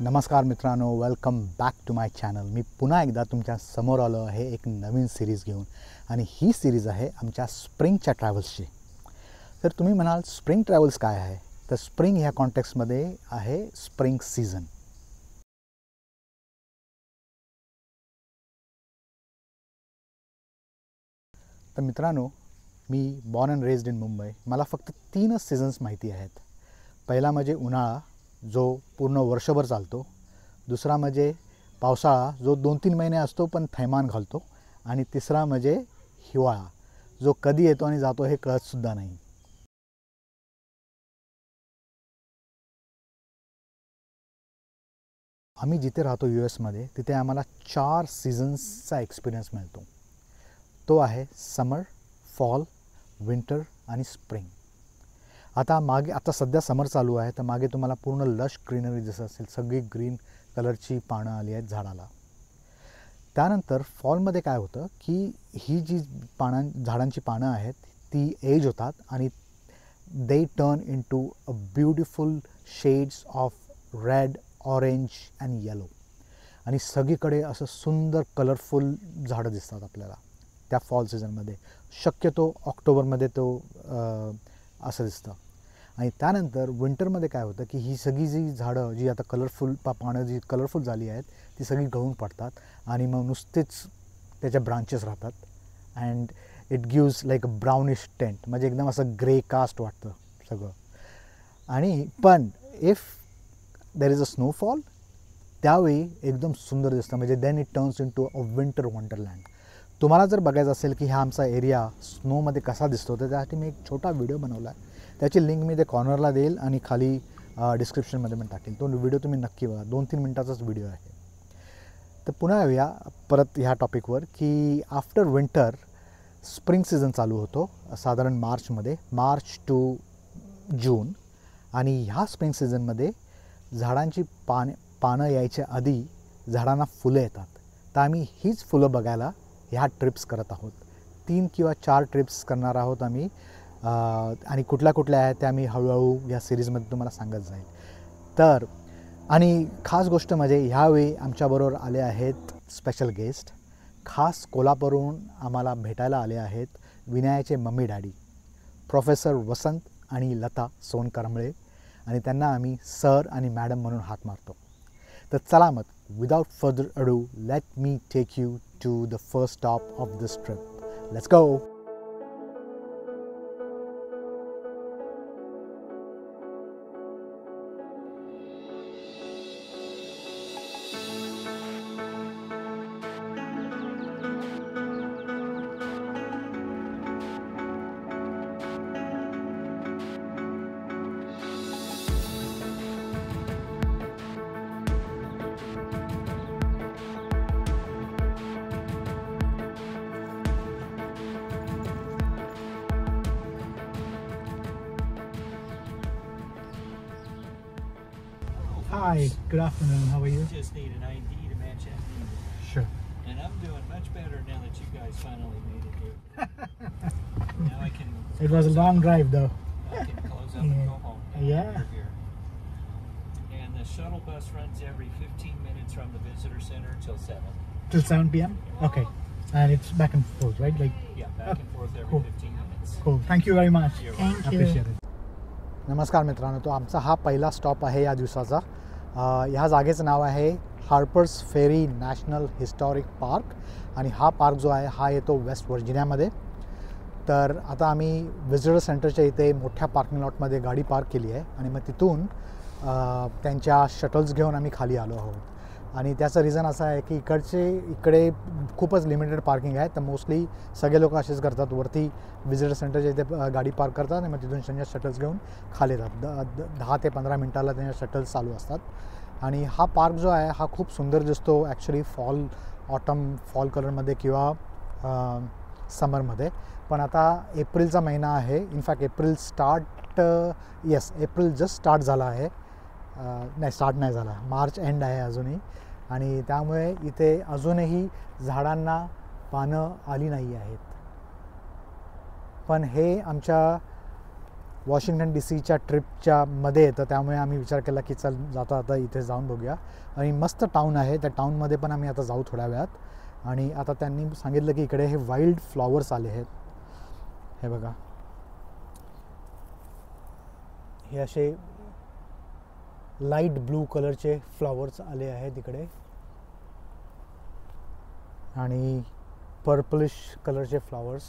नमस्कार मित्रांनो, welcome back to my channel. मी पुन्हा एकदा तुमच्या समोर आलो आहे एक नवीन सिरीज घेऊन आणि ही सिरीज आहे आमच्या स्प्रिंगच्या ट्रॅव्हल्सची. तर तुम्ही म्हणाल स्प्रिंग ट्रॅव्हल्स काय आहे? तर स्प्रिंग ह्या कॉन्टेक्स्टमध्ये आहे स्प्रिंग सीझन. तर मित्रांनो, मी born and raised in Mumbai. मला फक्त 3च सीझन्स माहिती आहेत. पहिला म्हणजे उन्हाळा, जो पूर्ण वर्षभर चालतो. दुसरा म्हणजे पावसाळा, जो 2-3 महिने असतो पण थैमान घालतो. आणि तिसरा म्हणजे हिवाळा, जो कधी येतो आणि जातो हे कळतसुद्धा नाही. आम्ही जिथे राहतो US मध्ये, तिथे आम्हाला 4 सीझन्सचा एक्सपिरियन्स मिळतो. तो आहे समर, फॉल, विंटर आणि स्प्रिंग. आता सध्या समर चालू आहे, तर मागे तुम्हाला पूर्ण लश ग्रीनरी दिसत असेल. सगळी ग्रीन कलरची पानं आली आहेत झाडाला. त्यानंतर फॉलमध्ये काय होतं की ही जी झाडांची पानं आहेत ती एज होतात आणि they turn into a beautiful shades of red, orange and yellow. आणि सगळीकडे असं सुंदर कलरफुल झाडं दिसतात आपल्याला त्या फॉल सीझनमध्ये. शक्यतो ऑक्टोबरमध्ये तो असं दिसतं. आणि त्यानंतर विंटरमध्ये काय होतं की ही सगळी जी झाडं जी आता पानं जी कलरफुल झाली आहेत ती सगळी गळून पडतात आणि मग नुसतेच त्याच्या ब्रांचेस राहतात. And it gives like a brownish tint, म्हणजे एकदम असं ग्रे कास्ट वाटतं सगळं. आणि पण if there is a snowfall, त्यावेळी एकदम सुंदर दिसतं. म्हणजे then it turns into a winter wonderland. तुम्हाला जर बघायचं असेल की हा आमचा एरिया स्नोमध्ये कसा दिसतो, तर त्यासाठी मी एक छोटा व्हिडिओ बनवला आहे. त्याची लिंक मी ते कॉर्नरला देईल आणि खाली डिस्क्रिप्शनमध्ये पण टाकेल. तो व्हिडिओ तुम्ही नक्की बघा. 2-3 मिनटाचाच व्हिडिओ आहे. तर पुन्हा येऊया परत ह्या टॉपिकवर की आफ्टर विंटर स्प्रिंग सीझन चालू होतो साधारण मार्च टू जून. आणि ह्या स्प्रिंग सीझनमध्ये झाडांची पानं यायच्या आधी झाडांना फुलं येतात. तर आम्ही हीच फुलं बघायला ह्या ट्रिप्स करत आहोत. 3 किंवा 4 ट्रिप्स करणार आहोत आम्ही. आणि कुठल्या आहेत त्या मी हळूहळू या सिरीजमध्ये तुम्हाला सांगत जाईल. तर आणि खास गोष्ट म्हणजे ह्यावेळी आमच्याबरोबर आले आहेत स्पेशल गेस्ट. खास कोल्हापूरहून आम्हाला भेटायला आले आहेत विनयाचे मम्मी डॅडी प्रोफेसर वसंत आणि लता सोनकरंबळे. आणि त्यांना आम्ही सर आणि मॅडम म्हणून हाक मारतो. तर चला मग, without further ado, let me take you to the first stop of this trip. Let's go. Hi, good afternoon. How are you? Just need an ID to match that number. Sure. And I'm doing much better now that you guys finally made it here. Now I can. It was a long drive though. I can close up and go home. Yeah. Here. And the shuttle bus runs every 15 minutes from the visitor center till 7. Till 7 p.m.? Okay. And it's back and forth, right? Like. Yeah, back and forth every cool. 15 minutes. Cool. Thank you very much. You're Thank you. Appreciate it. नमस्कार मित्रांनो, तो आमचा हा पहिला stop आहे या दिवसाचा. ह्या जागेचं नाव आहे हार्पर्स फेरी नॅशनल हिस्टॉरिक पार्क. आणि हा पार्क जो आहे हा येतो वेस्ट व्हर्जिनियामध्ये. तर आता आम्ही विजिटर सेंटरच्या इथे मोठ्या पार्किंग लॉटमध्ये गाडी पार्क केली आहे आणि मग तिथून त्यांच्या शटल्स घेऊन आम्ही खाली आलो आहोत. आणि त्याचं रिझन असं आहे की इकडे खूपच लिमिटेड पार्किंग आहे. तर मोस्टली सगळे लोक असेच करतात, वरती विजिटर सेंटरच्या इथे गाडी पार्क करतात आणि मग तिथून त्यांच्या शटल्स घेऊन खाली येतात. 10 ते 15 मिनटाला त्यांच्या शटल्स चालू असतात. आणि हा पार्क जो आहे हा खूप सुंदर दिसतो ॲक्च्युली फॉल कलरमध्ये किंवा समरमध्ये. पण आता एप्रिलचा महिना आहे. इनफॅक्ट एप्रिल जस्ट स्टार्ट झाला आहे. स्टार्ट नाही झाला, मार्च एंड आहे अजूनही. आणि त्यामुळे इथे अजूनही झाडांना पानं आली नाही आहेत. पण हे आमच्या वॉशिंग्टन DC ट्रिपच्या मध्ये येतं, त्यामुळे आम्ही विचार केला की चल जाता आता इथे जाऊन बघूया. आणि मस्त टाऊन आहे, त्या टाऊनमध्ये पण आम्ही आता जाऊ थोड्या वेळात. आणि आता त्यांनी सांगितलं की इकडे हे वाईल्ड फ्लॉवर्स आले आहेत, हे बघा, हे असे लाईट ब्लू कलरचे फ्लॉवर्स आले आहेत इकडे, आणि पर्पलिश कलरचे फ्लॉवर्स.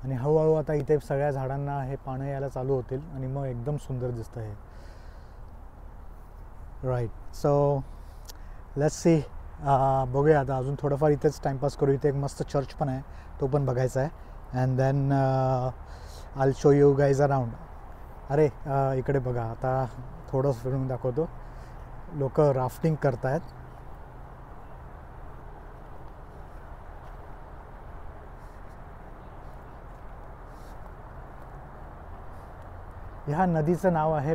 आणि हळूहळू आता इथे सगळ्या झाडांना हे पानं यायला चालू होतील आणि मग एकदम सुंदर दिसतं हे. Right, so let's see. बघूया आता, अजून थोडंफार इथेच टाईमपास करू. इथे एक मस्त चर्च पण आहे, तो पण बघायचा आहे. And then I show you guys around. अरे इकडे बघा, आता थोडंसं फिरून दाखवतो. लोक राफ्टिंग करत आहेत. ह्या नदीचं नाव आहे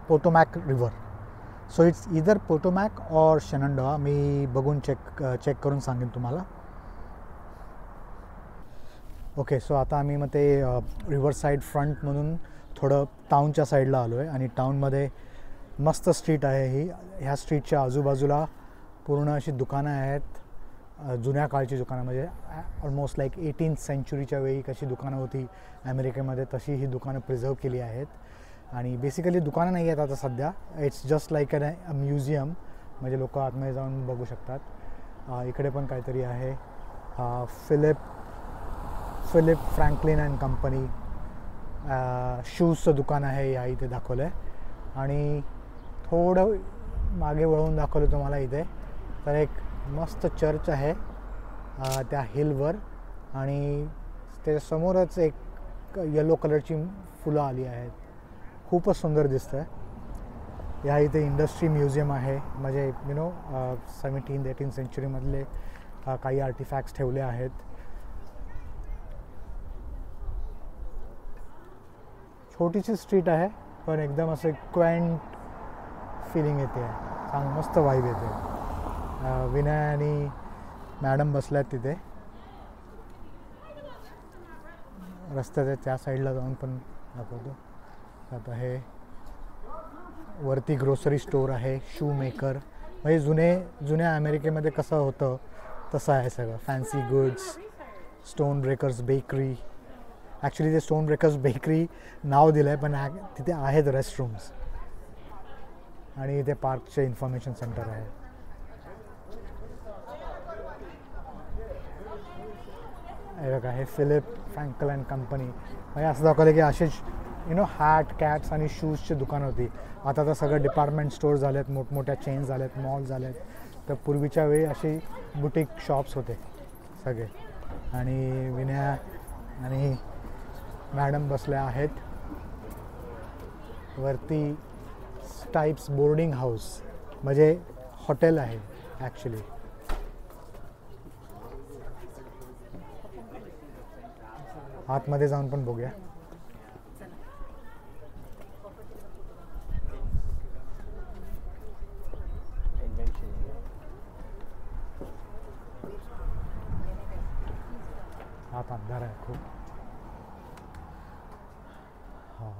Potomac river. So it's either Potomac और शेनंडोआ. मी बघून चेक करून सांगेन तुम्हाला. ओके, सो आता आम्ही मग ते रिव्हर साईड फ्रंटमधून थोडं टाऊनच्या साईडला आलो आहे. आणि टाऊनमध्ये मस्त स्ट्रीट आहे ही. ह्या स्ट्रीटच्या आजूबाजूला पूर्ण अशी दुकानं आहेत, जुन्या काळची दुकानं, म्हणजे ऑलमोस्ट लाईक 18th सेंचुरीच्या वेळी कशी दुकानं होती अमेरिकेमध्ये, तशी ही दुकानं प्रिझर्व केली आहेत. आणि बेसिकली दुकानं नाही आहेत आता सध्या, it's just like a museum, म्हणजे लोक आतमध्ये जाऊन बघू शकतात. इकडे पण काहीतरी आहे, फिलिप फ्रँकलिन अँड कंपनी शूजचं दुकान आहे, या इथे दाखवलं आहे. आणि थोडं मागे वळून दाखवलं तुम्हाला इथे तर एक मस्त चर्च आहे त्या हिलवर, आणि त्याच्यासमोरच एक येलो कलरची फुलं आली आहेत. खूपच सुंदर दिसतं आहे. ह्या इथे इंडस्ट्री म्युझियम आहे, म्हणजे 17th-18th सेंचुरीमधले काही आर्टिफॅक्ट्स ठेवले आहेत. छोटीशी स्ट्रीट आहे, पण एकदम असं क्वांट फिलिंग येते, मस्त वाईब येते. विनय आणि मॅडम बसल्यात तिथे रस्त्याच्या त्या साईडला जाऊन पण दाखवतो. आता हे वरती ग्रोसरी स्टोअर आहे, शू मेकर, म्हणजे जुन्या अमेरिकेमध्ये कसं होतं तसं आहे सगळं. Fancy goods, stone breakers bakery. Actually ते स्टोन ब्रेकर्स बेकरी नाव दिलं आहे, पण तिथे आहेत रेस्टरूम्स. आणि इथे पार्कचे इन्फॉर्मेशन सेंटर आहे. हे बघा, हे फिलिप फ्रँकल अँड कंपनी, म्हणजे असं दाखवलं की असेच हॅट, कॅट्स आणि शूजची दुकान होती. आता तर सगळं डिपार्टमेंट स्टोअर झाले आहेत, मोठमोठ्या चेन्स झाल्या आहेत, मॉल झाले आहेत. तर पूर्वीच्या वेळी अशी बुटीक शॉप्स होते सगळे. आणि विनया आणि मॅडम बसल्या आहेत वरती. स्टाईप्स बोर्डिंग हाऊस म्हणजे हॉटेल आहे ॲक्च्युली. आतमध्ये जाऊन पण बघूया. आत अंधार आहे खूप. हा,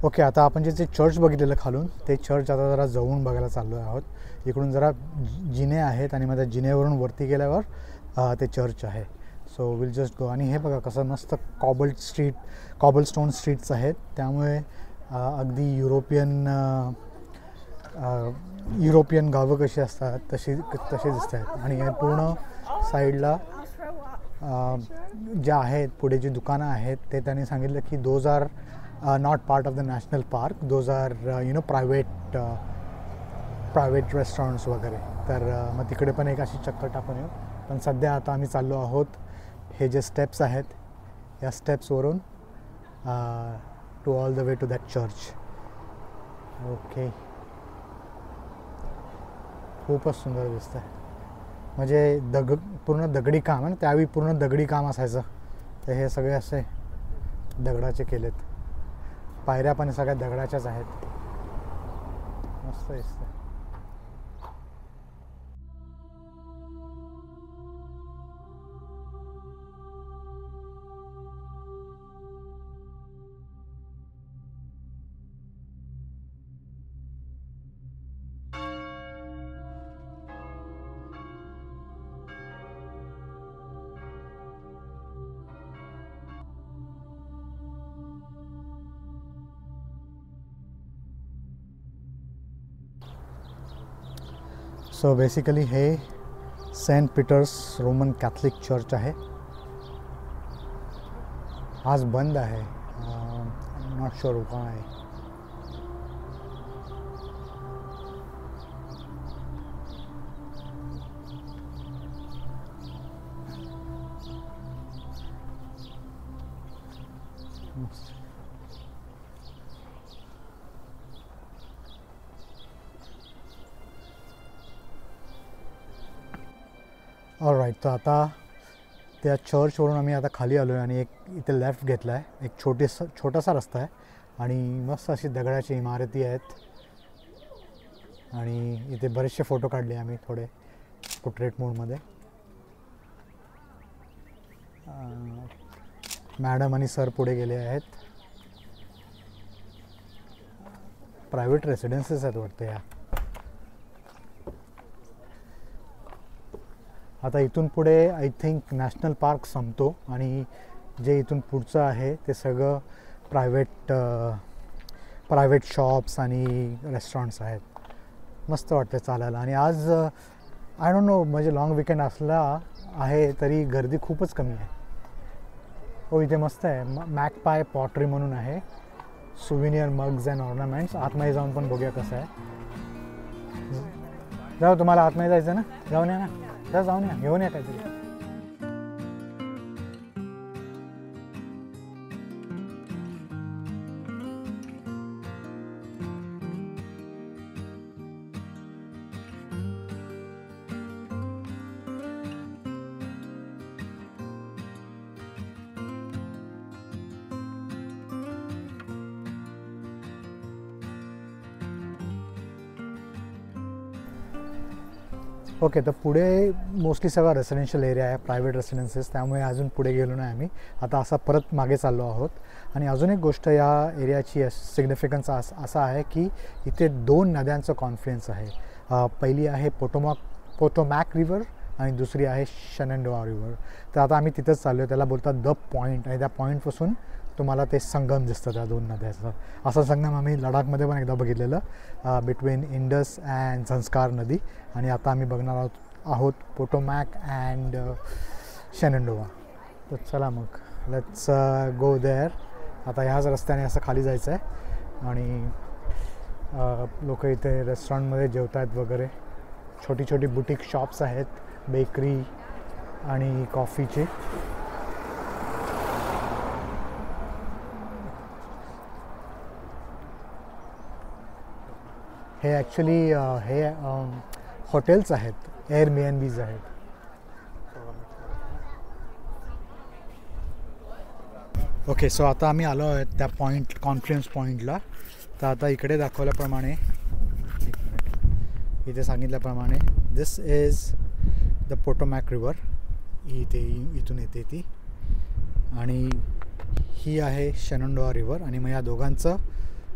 ओके. आता आपण जे चर्च बघितलेलं खालून, ते चर्च आता जरा जवळून बघायला चाललो आहोत. इकडून जरा जिने आहेत आणि मग त्या जिनेवरून वरती गेल्यावर ते चर्च आहे. So will just go. आणि हे बघा कसं मस्त कॉबलस्टोन स्ट्रीट्स आहेत, त्यामुळे अगदी युरोपियन गावं कशी असतात तसे दिसत आहेत. आणि हे पूर्ण साईडला ज्या आहेत पुढे जी दुकानं आहेत ते त्यांनी सांगितलं की those are not part of the national park, those are private restaurants वगैरे. तर मग तिकडे पण एक अशी चक्कर टाकून येऊ. पण सध्या आता आम्ही चाललो आहोत, हे जे स्टेप्स आहेत या स्टेप्सवरून to all the way to that church. Okay. खूपच सुंदर दिसतं आहे. म्हणजे पूर्ण दगडी काम आहे ना, त्यावेळी पूर्ण दगडी काम असायचं. तर हे सगळे असे दगडाचे केलेत. पायऱ्या पण सगळ्या दगडाच्याच आहेत. मस्त दिसतं. सो बेसिकली हे saint Peter's Roman Catholic church आहे. आज बंद आहे. Not sure why. ऑलराईट. तर आता त्या चर्चवरून आम्ही आता खाली आलो आहे आणि एक इथे लेफ्ट घेतला आहे. एक छोटासा रस्ता आहे आणि मस्त अशी दगडाची इमारती आहेत आणि इथे बरेचसे फोटो काढले आम्ही थोडे पोर्ट्रेट मोडमध्ये. मॅडम आणि सर पुढे गेले आहेत. प्रायव्हेट रेसिडेन्सीज आहेत वाटतं या. आता इथून पुढे आय थिंक नॅशनल पार्क संपतो आणि जे इथून पुढचं आहे ते सगळं प्रायव्हेट शॉप्स आणि रेस्टॉरंट्स आहेत. मस्त वाटतं चालायला. आणि आज आय डोंट नो, म्हणजे लॉंग विकेंड असला आहे तरी गर्दी खूपच कमी आहे. हो, इथे मस्त आहे. मॅकपाय पॉटरी म्हणून आहे. Souvenir mugs and ornaments. आतमध्ये जाऊन पण बघूया कसं आहे. जाऊ, तुम्हाला आतमध्ये जायचं ना? जाऊन या ना. जाऊन या, घेऊन या काहीतरी. ओके. तर पुढे मोस्टली सगळा रेसिडेन्शियल एरिया आहे, प्रायव्हेट रेसिडेन्सीज. त्यामुळे अजून पुढे गेलो नाही आम्ही. आता असा परत मागे चाललो आहोत. आणि अजून एक गोष्ट या एरियाची सिग्निफिकन्स असा आहे की इथे 2 नद्यांचं कॉन्फ्लुएन्स आहे. पहिली आहे पोटोमॅक रिव्हर आणि दुसरी आहे शेनंडोआ रिव्हर. तर आता आम्ही तिथंच चाललो आहे. त्याला बोलतात द पॉईंट. आणि त्या पॉईंटपासून तुम्हाला ते संगम दिसतं त्या 2 नद्याचं. असा संगम आम्ही लडाखमध्ये पण एकदा बघितलेलं, बिटवीन इंडस अँड झंस्कार नदी. आणि आता आम्ही बघणार आहोत पोटोमॅक अँड शेनंडोआ. तर चला मग, लेट्स गो देअर. आता ह्याच रस्त्याने असं खाली जायचं आहे आणि लोक इथे रेस्टॉरंटमध्ये जेवत आहेत वगैरे. छोटी छोटी बुटीक शॉप्स आहेत, बेकरी आणि कॉफीचे. हे ॲक्च्युली हे हॉटेल्स आहेत, एअरबीएनबीज आहेत. ओके. सो आता आम्ही आलो आहोत त्या कॉन्फ्लुएन्स पॉईंटला. तर आता इकडे दाखवल्याप्रमाणे, इथे सांगितल्याप्रमाणे, दिस इज द पोटोमॅक रिव्हर. इथून येते ती. आणि ही आहे शेनंडोआ रिव्हर. आणि मग या दोघांचं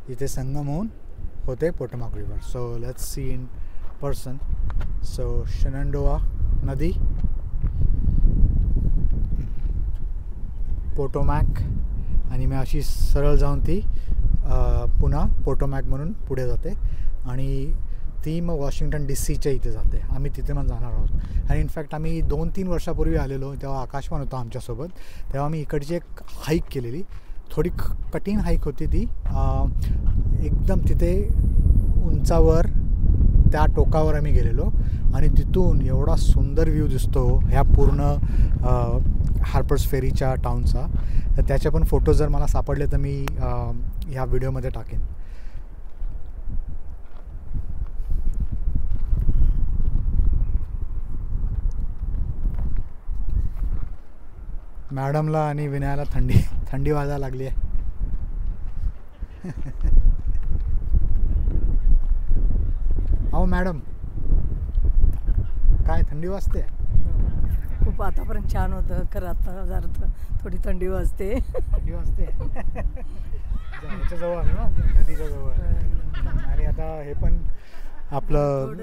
इथे संगम होऊन होते Potomac river. So let's see in person. So Shenandoah नदी, पोटोमॅक, आणि मी अशी सरळ जाऊन ती पुन्हा पोटोमॅक म्हणून पुढे जाते आणि ती मग वॉशिंग्टन DC इथे जाते. आम्ही तिथे मग जाणार आहोत. आणि इनफॅक्ट आम्ही 2-3 वर्षापूर्वी आलेलो, तेव्हा आकाश पण होता आमच्यासोबत. तेव्हा आम्ही इकडची एक हाईक केलेली. थोडी कठीण हाईक होती ती. एकदम तिथे उंचावर त्या टोकावर आम्ही गेलेलो आणि तिथून एवढा सुंदर व्ह्यू दिसतो ह्या पूर्ण हार्पर्स फेरीच्या टाउनचा. तर त्याचे पण फोटोज जर मला सापडले तर मी ह्या व्हिडिओमध्ये टाकेन. मॅडमला आणि विनयाला थंडी वाजायला लागली आहे. अहो मॅडम, काय थंडी वाजते? खूप आतापर्यंत छान होतं, खरं आता जरा थोडी थंडी वाजते. थंडी वाजते. याच्या जवळ आहे ना, नदीच्या जवळ. आणि आता हे पण आपलं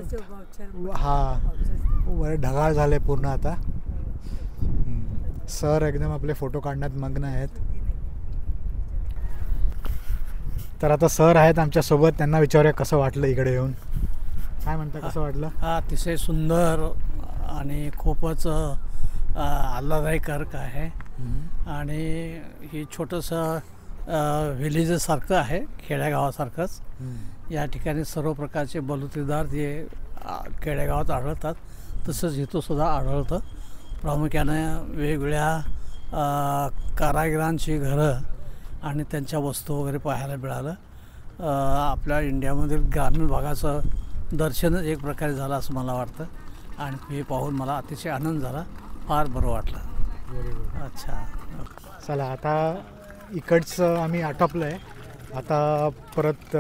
वर ढगाळ झाले पूर्ण आता. सर एकदम आपले फोटो काढण्यात मग्न आहेत. तर आता सर आहेत आमच्यासोबत, त्यांना विचारूया कसं वाटलं इकडे येऊन. काय म्हणता, कसं वाटलं? अतिशय सुंदर आणि खूपच आल्हाददायक आहे. आणि हे छोटंसं व्हिलेजसारखं आहे, खेड्यागावासारखंच. या ठिकाणी सर्व प्रकारचे बलुतेदार जे खेडेगावात आढळतात तसंच इथं सुद्धा आढळतं. प्रामुख्यानं वेगवेगळ्या कारागिरांची घरं आणि त्यांच्या वस्तू वगैरे पाहायला मिळालं. आपल्या इंडियामधील ग्रामीण भागाचं दर्शनच एक प्रकारे झालं असं मला वाटतं. आणि हे पाहून मला अतिशय आनंद झाला, फार बरं वाटलं. अच्छा, चला आता इकडचं आम्ही आटोपलं आहे. आता परत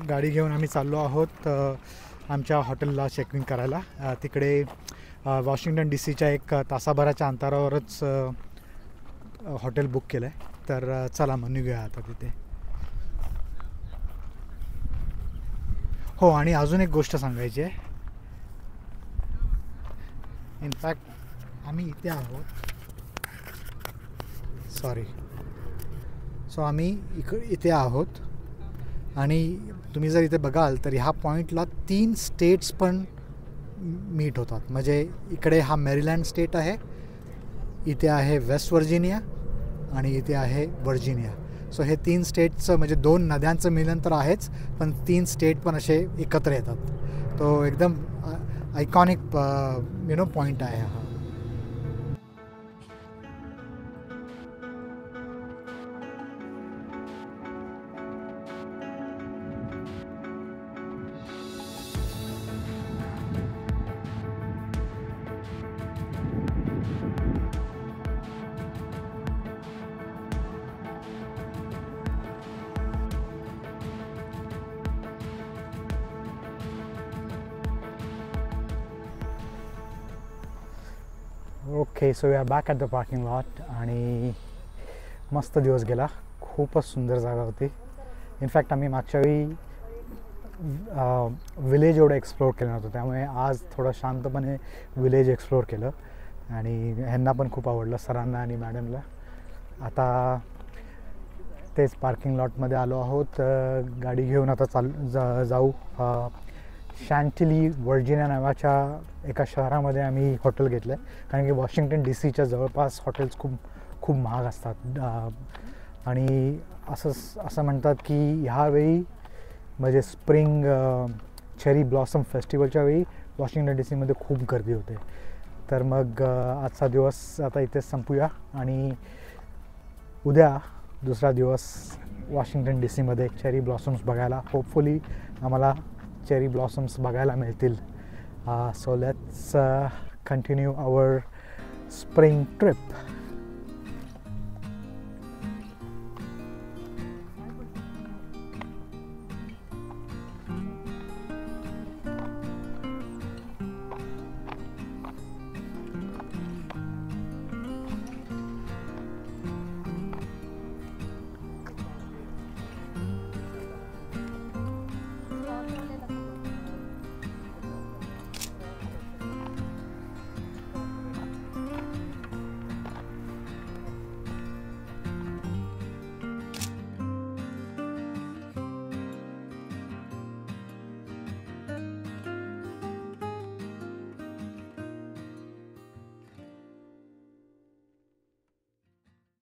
गाडी घेऊन आम्ही चाललो आहोत आमच्या हॉटेलला चेकिंग करायला. तिकडे वॉशिंग्टन DC एक तासाभराच्या अंतरावरच हॉटेल बुक केलं आहे. तर चला मग निघूया आता तिथे. हो, आणि अजून एक गोष्ट सांगायची आहे. इनफॅक्ट आम्ही इथे आहोत, सो आम्ही इथे आहोत. आणि तुम्ही जर इथे बघाल तर ह्या पॉईंटला 3 स्टेट्स पण मीट होतात. म्हणजे इकडे हा मेरीलँड स्टेट आहे, इथे आहे वेस्ट व्हर्जिनिया आणि इथे आहे व्हर्जिनिया. सो हे 3 स्टेटचं म्हणजे 2 नद्यांचं मिलन तर आहेच, पण 3 स्टेट पण असे एकत्र येतात. तो एकदम आयकॉनिक पॉईंट आहे हा. Okay, so we are back at the parking lot. आणि मस्त दिवस गेला, खूपच सुंदर जागा होती. इनफॅक्ट आम्ही मागच्या वेळी विलेज एवढं एक्सप्लोअर केलं नव्हतं, त्यामुळे आज थोडं शांतपणे विलेज एक्सप्लोअर केलं. आणि ह्यांना पण खूप आवडलं, सरांना आणि मॅडमला. आता तेच पार्किंग लॉटमध्ये आलो आहोत. गाडी घेऊन आता जाऊ शँटिली व्हर्जिनिया नावाच्या एका शहरामध्ये आम्ही हॉटेल घेतलं आहे. कारण की वॉशिंग्टन DCच्या जवळपास हॉटेल्स खूप महाग असतात. आणि असं म्हणतात की ह्यावेळी म्हणजे स्प्रिंग चेरी ब्लॉसम फेस्टिवलच्या वेळी वॉशिंग्टन DCमध्ये खूप गर्दी होते. तर मग आजचा दिवस आता इथेच संपूया आणि उद्या दुसरा दिवस वॉशिंग्टन DCमध्ये चेरी ब्लॉसम्स बघायला, होपफुली आम्हाला चेरी ब्लॉसम्स बघायला मिळतील. So let's continue our spring trip.